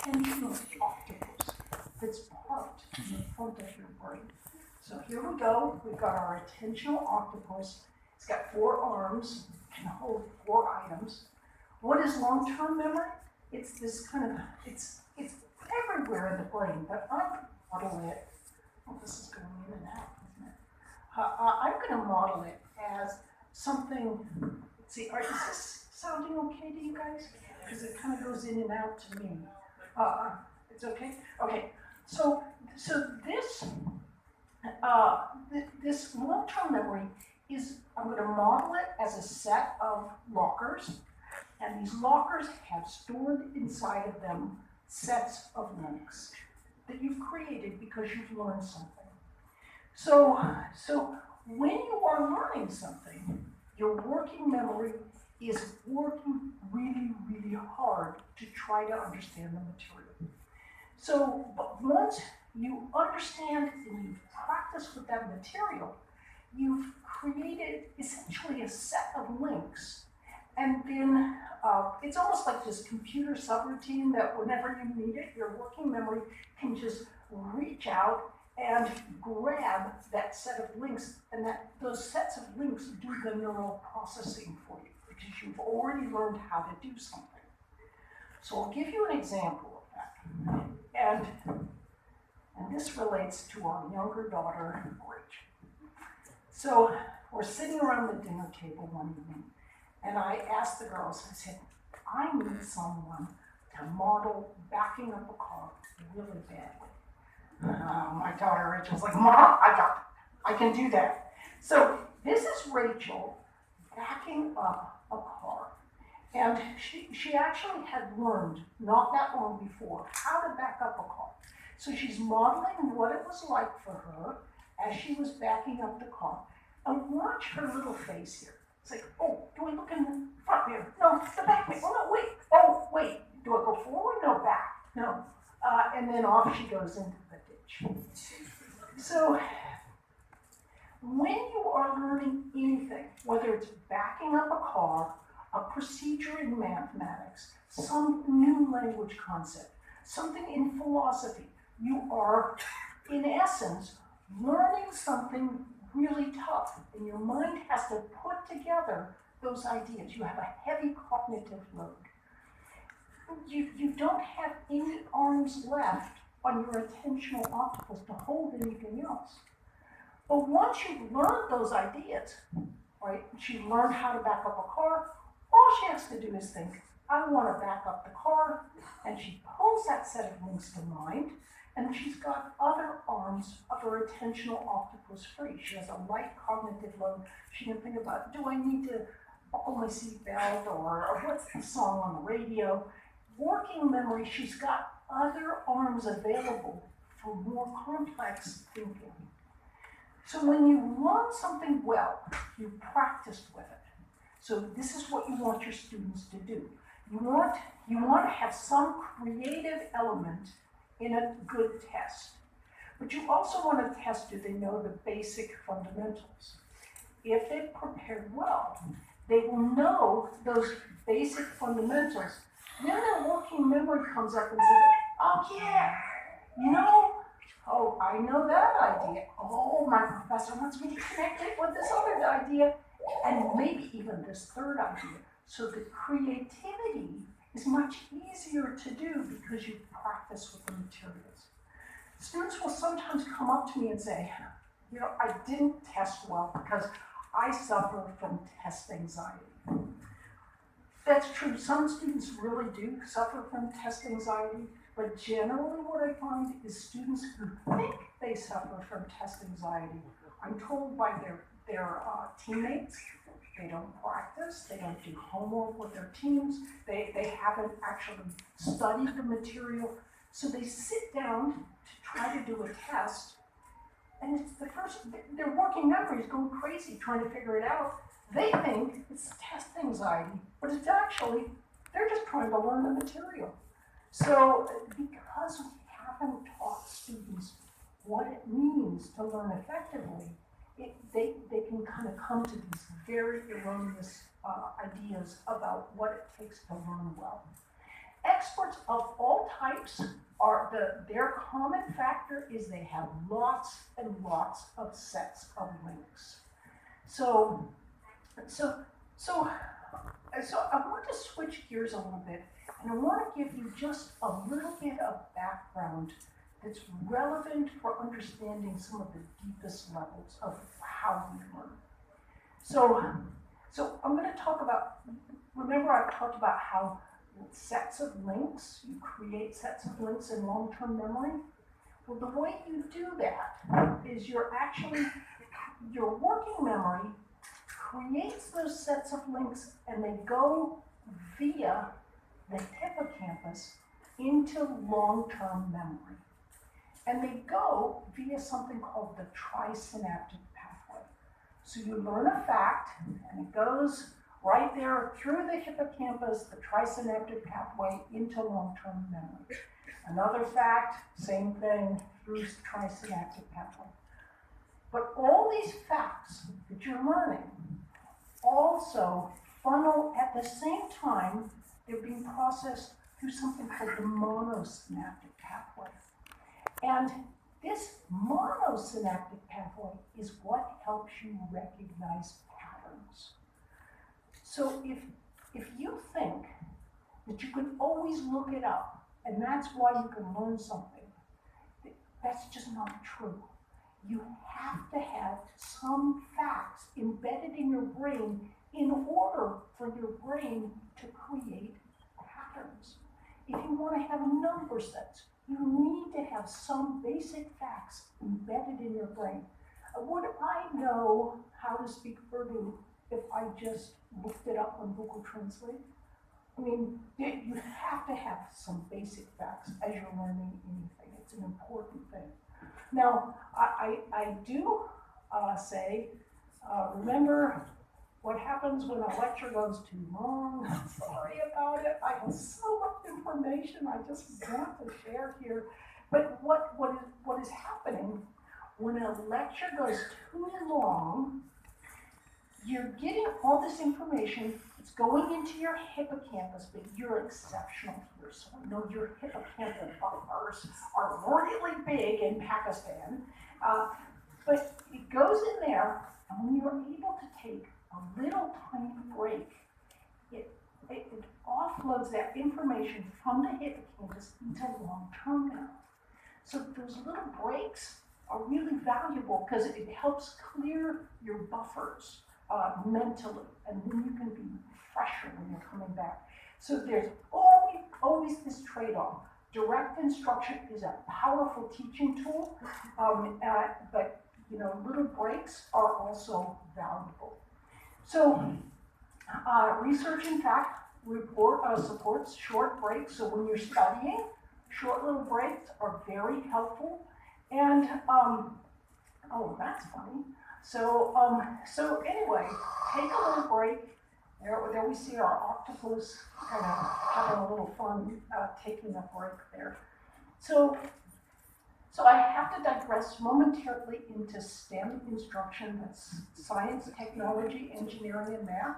attentional octopus that's parked in the front of your brain. So here we go. We've got our attentional octopus. It's got 4 arms, can hold 4 items. What is long-term memory? It's this kind of, it's everywhere in the brain, but I'm model it. Oh, this is going in and out, isn't it? I'm going to model it as something. See, is this sounding okay to you guys? Because it kind of goes in and out to me. It's okay. Okay. So this this long-term memory is. I'm going to model it as a set of lockers, and these lockers have stored inside of them sets of links that you've created because you've learned something. So when you are learning something, your working memory is working really, really hard to try to understand the material. So, but once you understand and you practice with that material, you've created essentially a set of links. And then it's almost like this computer subroutine that whenever you need it, your working memory can just reach out and grab that set of links, and that those sets of links do the neural processing for you because you've already learned how to do something. So I'll give you an example of that. And this relates to our younger daughter, Rachel. So we're sitting around the dinner table one evening, and I asked the girls, I said, I need someone to model backing up a car really badly. My daughter Rachel's like, Mom, I got it. I can do that. So this is Rachel backing up a car. And she actually had learned not that long before how to back up a car. So she's modeling what it was like for her as she was backing up the car. And watch her little face here. It's like, oh, do I look in the front mirror? No, the back mirror. Oh, no, wait. Oh, wait. Do I go forward? No, back. No. And then off she goes into the ditch. So when you are learning anything, whether it's backing up a car, a procedure in mathematics, some new language concept, something in philosophy, you are, in essence, learning something really tough, and your mind has to put together those ideas. You have a heavy cognitive load. You don't have any arms left on your attentional octopus to hold anything else. But once you've learned those ideas, right, she learned how to back up a car, all she has to do is think, I want to back up the car, and she pulls that set of links to mind, and she's got other arms of her attentional octopus free. She has a light cognitive load. She can think about, do I need to buckle my seatbelt, or what's the song on the radio? Working memory, she's got other arms available for more complex thinking. So when you learn something well, you practice with it. So this is what you want your students to do. You want to have some creative element in a good test. But you also want to test, do they know the basic fundamentals? If they've prepared well, they will know those basic fundamentals. Then their working memory comes up and says, oh yeah, you know, oh, I know that idea. Oh, my professor wants me to connect it with this other idea, and maybe even this third idea. So the creativity is much easier to do because you practice with the materials. Students will sometimes come up to me and say, you know, I didn't test well because I suffer from test anxiety. That's true. Some students really do suffer from test anxiety, but generally what I find is students who think they suffer from test anxiety, I'm told by their teammates, they don't practice, they don't do homework with their teams, they haven't actually studied the material, so they sit down to try to do a test, and it's their working memory is going crazy trying to figure it out. They think it's test anxiety, but it's actually, they're just trying to learn the material. So because we haven't taught students what it means to learn effectively, they can kind of come to these very erroneous ideas about what it takes to learn well. Experts of all all types are, their common factor is they have lots and lots of sets of links. So I want to switch gears a little bit, and I want to give you just a little bit of background that's relevant for understanding some of the deepest levels of how we learn. So I'm going to talk about, remember I talked about how sets of links, you create sets of links in long-term memory? Well, the way you do that is your working memory creates those sets of links, and they go via the hippocampus into long-term memory. And they go via something called the trisynaptic pathway. So you learn a fact, and it goes right there through the hippocampus, the trisynaptic pathway, into long-term memory. Another fact, same thing, through the trisynaptic pathway. But all these facts that you're learning also funnel at the same time, they're being processed through something called the monosynaptic pathway. And this monosynaptic pathway is what helps you recognize patterns. So if you think that you can always look it up, and that's why you can learn something, that's just not true. You have to have some facts embedded in your brain in order for your brain to create patterns. If you want to have number sets, you need to have some basic facts embedded in your brain. Would I know how to speak Urdu if I just looked it up on Google Translate? I mean, you have to have some basic facts as you're learning anything. It's an important thing. Now, I do say, remember what happens when a lecture goes too long. I'm sorry about it. I have so much information I just want to share here. But what is happening when a lecture goes too long, you're getting all this information, it's going into your hippocampus, but you're exceptional here. So I know your hippocampal buffers are really big in Pakistan, but it goes in there, and when you're able to take a little tiny break, it offloads that information from the hippocampus into long-term memory. So those little breaks are really valuable because it helps clear your buffers mentally, and then you can be fresher when you're coming back. So there's always this trade-off. Direct instruction is a powerful teaching tool, but little breaks are also valuable. So research, in fact, supports short breaks. So when you're studying, short little breaks are very helpful. And oh, that's funny. So anyway, take a little break. There we see our octopus kind of having a little fun taking a break there. So I have to digress momentarily into STEM instruction. That's science, technology, engineering, and math,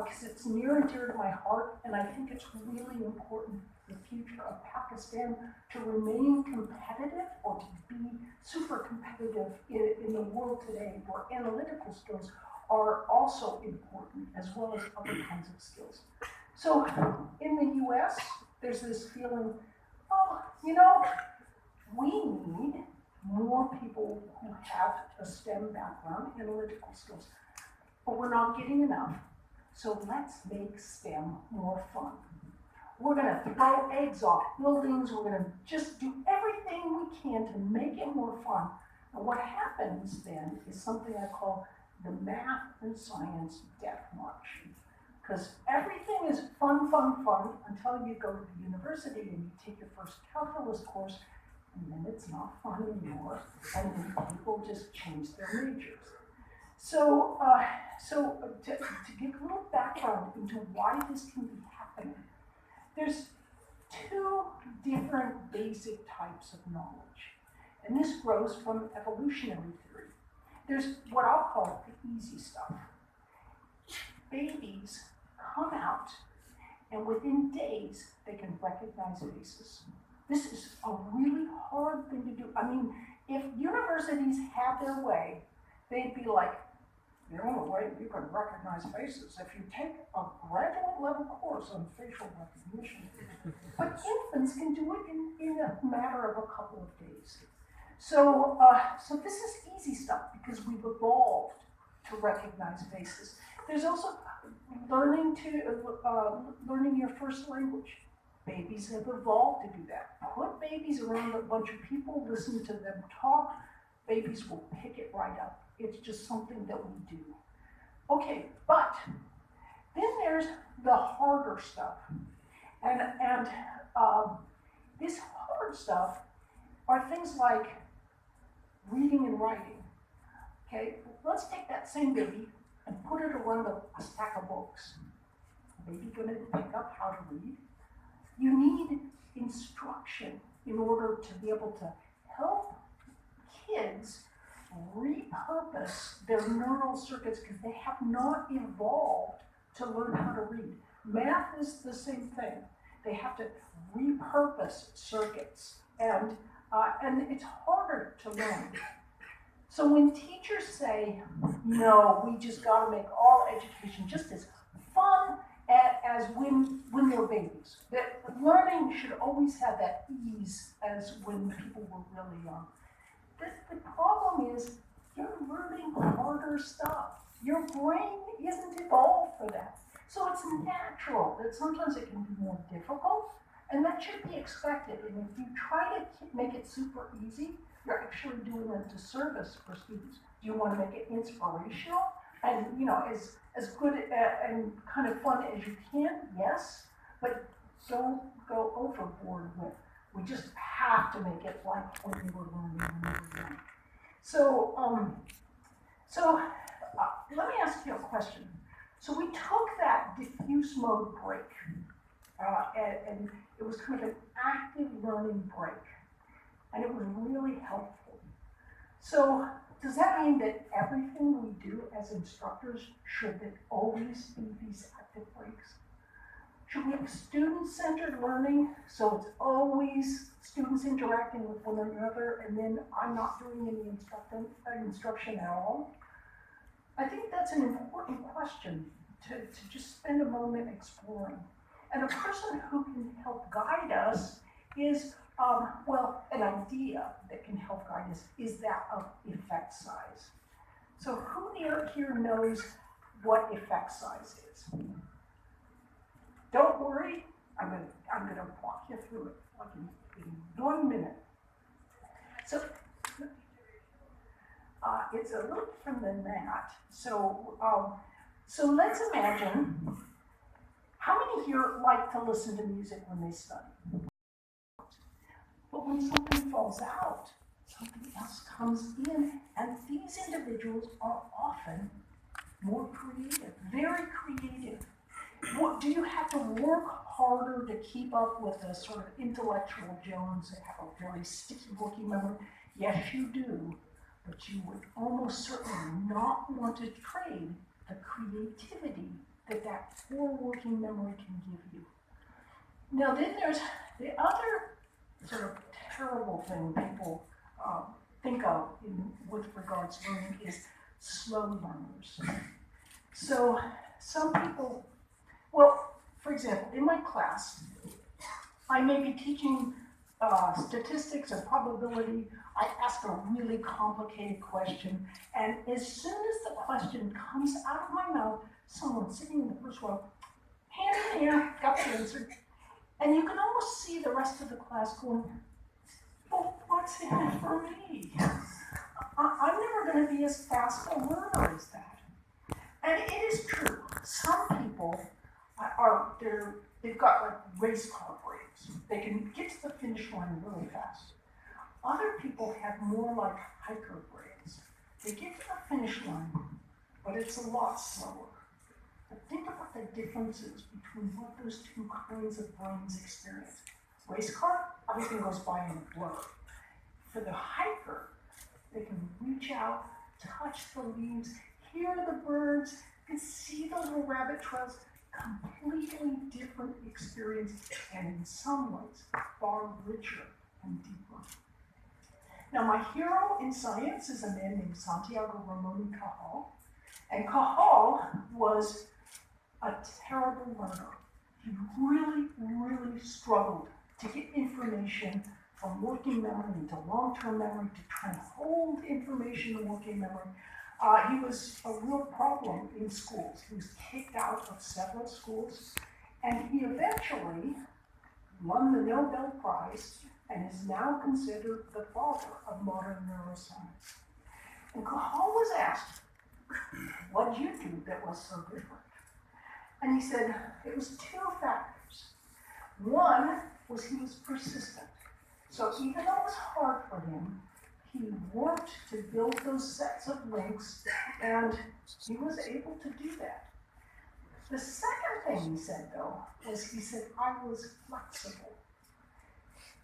because it's near and dear to my heart, and I think it's really important for the future of Pakistan to remain competitive, or to be super competitive in the world today, where analytical skills are also important, as well as other kinds of skills. So in the US, there's this feeling, we need more people who have a STEM background, analytical skills, but we're not getting enough. So let's make STEM more fun. We're going to throw eggs off buildings. We're going to just do everything we can to make it more fun. And what happens then is something I call the math and science death march. Because everything is fun, fun, fun until you go to the university and you take your first calculus course, and then it's not fun anymore, and then people just change their majors. So to give a little background into why this can be happening, there's two different basic types of knowledge, and this grows from evolutionary theory. There's what I'll call the easy stuff. Babies come out and within days, they can recognize faces. This is a really hard thing to do. I mean, if universities had their way, they'd be like, the only way you can recognize faces if you take a graduate level course on facial recognition. But infants can do it in a matter of a couple of days. So, so this is easy stuff because we've evolved to recognize faces. There's also learning your first language. Babies have evolved to do that. Put babies around a bunch of people, listen to them talk, babies will pick it right up. It's just something that we do. Okay, but then there's the harder stuff. And this hard stuff are things like reading and writing. Okay, let's take that same baby and put it around a stack of books. Baby gonna pick up how to read. You need instruction in order to be able to help kids repurpose their neural circuits because they have not evolved to learn how to read. Math is the same thing. They have to repurpose circuits, and it's harder to learn. So when teachers say, no, we just got to make all education just as fun as when they're babies, that learning should always have that ease as when people were really young. The problem is you're learning harder stuff. Your brain isn't evolved for that. So it's natural that sometimes it can be more difficult, and that should be expected. And if you try to make it super easy, you're actually doing a disservice for students. Do you want to make it inspirational and as good and kind of fun as you can? Yes, but don't go overboard with. We just have to make it like when you were learning when you were young. So, let me ask you a question. So we took that diffuse mode break, and it was kind of an active learning break, and it was really helpful. So does that mean that everything we do as instructors should always be these active breaks? Should we have student-centered learning, so it's always students interacting with one another, and then I'm not doing any instruction at all? I think that's an important question to just spend a moment exploring. And a person who can help guide us is, an idea that can help guide us is that of effect size. So who here knows what effect size is? Don't worry, I'm gonna walk you through it like in 1 minute. So it's a little different than that. So let's imagine, how many here like to listen to music when they study? But when something falls out, something else comes in, and these individuals are often more creative, very creative. Do you have to work harder to keep up with a sort of intellectual Jones that have a very sticky working memory? Yes, you do, but you would almost certainly not want to trade the creativity that poor working memory can give you. Now then there's the other sort of terrible thing people think of with regards to learning is slow learners. So some people, well, for example, in my class, I may be teaching statistics or probability. I ask a really complicated question, and as soon as the question comes out of my mouth, someone sitting in the first row, hand in the air, got the answer. And you can almost see the rest of the class going, well, what's in it for me? I'm never going to be as fast a learner as that. And it is true. Some people they've got like race car brains. They can get to the finish line really fast. Other people have more like hiker brains. They get to the finish line, but it's a lot slower. But think about the differences between what those two kinds of brains experience. Race car, everything goes by in a blur. For the hiker, they can reach out, touch the leaves, hear the birds, and see the little rabbit trails, completely different experience, and in some ways, far richer and deeper. Now, my hero in science is a man named Santiago Ramon Cajal, and Cajal was a terrible learner. He really, really struggled to get information from working memory into long-term memory, to try and hold information in working memory. He was a real problem in schools. He was kicked out of several schools, and he eventually won the Nobel Prize and is now considered the father of modern neuroscience. And Cajal was asked, what did you do that was so different? And he said it was two factors. One was he was persistent. So even though it was hard for him, he worked to build those sets of links, and he was able to do that. The second thing he said, though, was he said, I was flexible.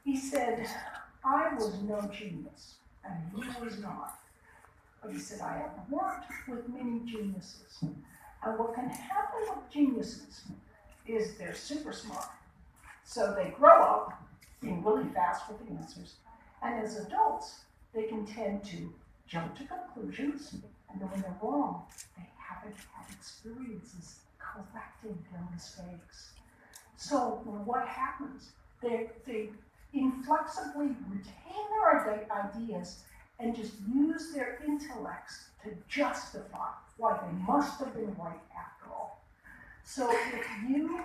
He said, I was no genius, and he was not. But he said, I have worked with many geniuses. And what can happen with geniuses is they're super smart. So they grow up being really fast with the answers. And as adults, they can tend to jump to conclusions, and then when they're wrong, they haven't had experiences correcting their mistakes. So what happens? They inflexibly retain their ideas and just use their intellects to justify why they must have been right after all. So if you,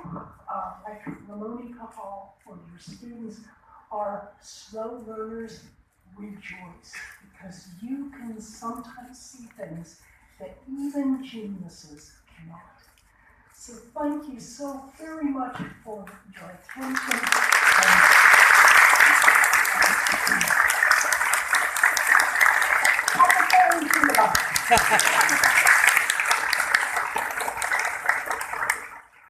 like Ramon Cajal, or your students are slow learners, rejoice, because you can sometimes see things that even geniuses cannot. So thank you so very much for your attention. I'll be going to the